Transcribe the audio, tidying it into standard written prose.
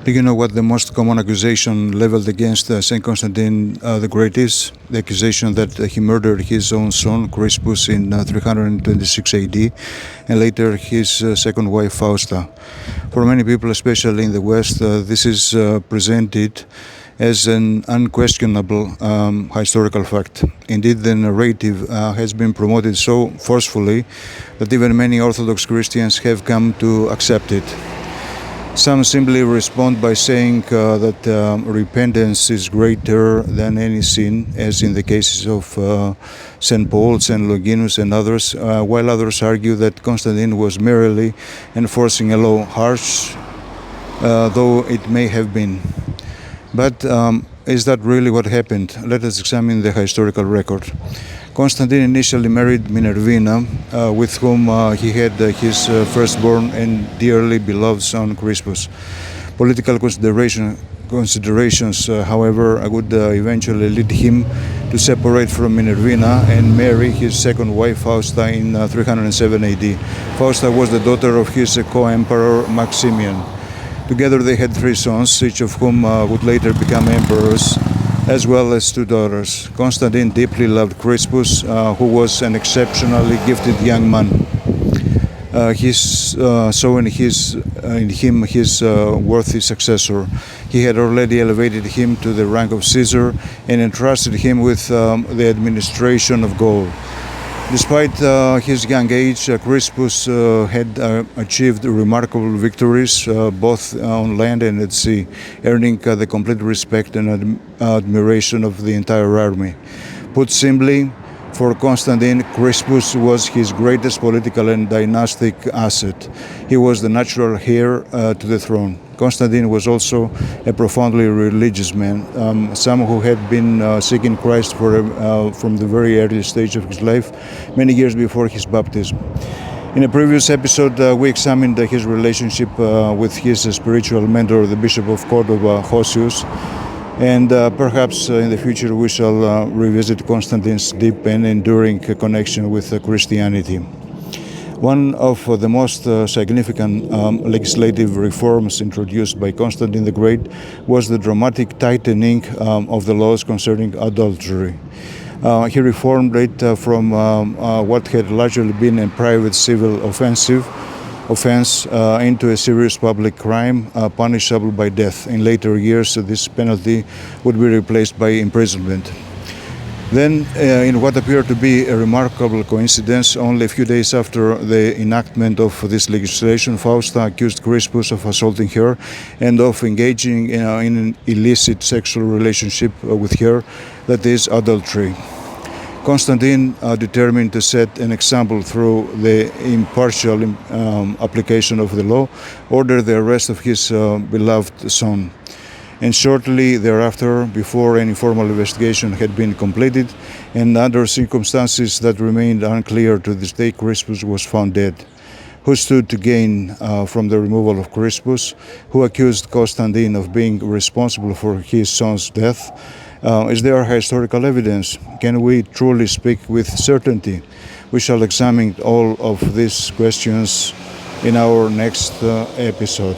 Do you know what the most common accusation leveled against Saint Constantine the Great is? The accusation that he murdered his own son, Crispus, in 326 AD, and later his second wife, Fausta. For many people, especially in the West, this is presented as an unquestionable historical fact. Indeed, the narrative has been promoted so forcefully that even many Orthodox Christians have come to accept it. Some simply respond by saying that repentance is greater than any sin, as in the cases of St. Paul, St. Longinus, and others, while others argue that Constantine was merely enforcing a law, harsh though it may have been. But is that really what happened? Let us examine the historical record. Constantine initially married Minervina, with whom he had his firstborn and dearly beloved son Crispus. Political considerations, however, would eventually lead him to separate from Minervina and marry his second wife Fausta in 307 AD. Fausta was the daughter of his co-emperor Maximian. Together they had 3 sons, each of whom would later become emperors, as well as 2 daughters. Constantine deeply loved Crispus, who was an exceptionally gifted young man. He saw in him his worthy successor. He had already elevated him to the rank of Caesar and entrusted him with the administration of Gaul. Despite his young age, Crispus had achieved remarkable victories both on land and at sea, earning the complete respect and admiration of the entire army. Put simply, for Constantine, Crispus was his greatest political and dynastic asset. He was the natural heir to the throne. Constantine was also a profoundly religious man, some who had been seeking Christ from the very early stage of his life, many years before his baptism. In a previous episode, we examined his relationship with his spiritual mentor, the Bishop of Cordova, Hosius, and perhaps in the future we shall revisit Constantine's deep and enduring connection with Christianity. One of the most significant legislative reforms introduced by Constantine the Great was the dramatic tightening of the laws concerning adultery. He reformed it from what had largely been a private civil offense into a serious public crime punishable by death. In later years, this penalty would be replaced by imprisonment. Then, in what appeared to be a remarkable coincidence, only a few days after the enactment of this legislation, Fausta accused Crispus of assaulting her and of engaging in an illicit sexual relationship with her, that is, adultery. Constantine, determined to set an example through the impartial application of the law, ordered the arrest of his beloved son. And shortly thereafter, before any formal investigation had been completed, and under circumstances that remained unclear to this day, Crispus was found dead. Who stood to gain from the removal of Crispus? Who accused Constantine of being responsible for his son's death? Is there historical evidence? Can we truly speak with certainty? We shall examine all of these questions in our next episode.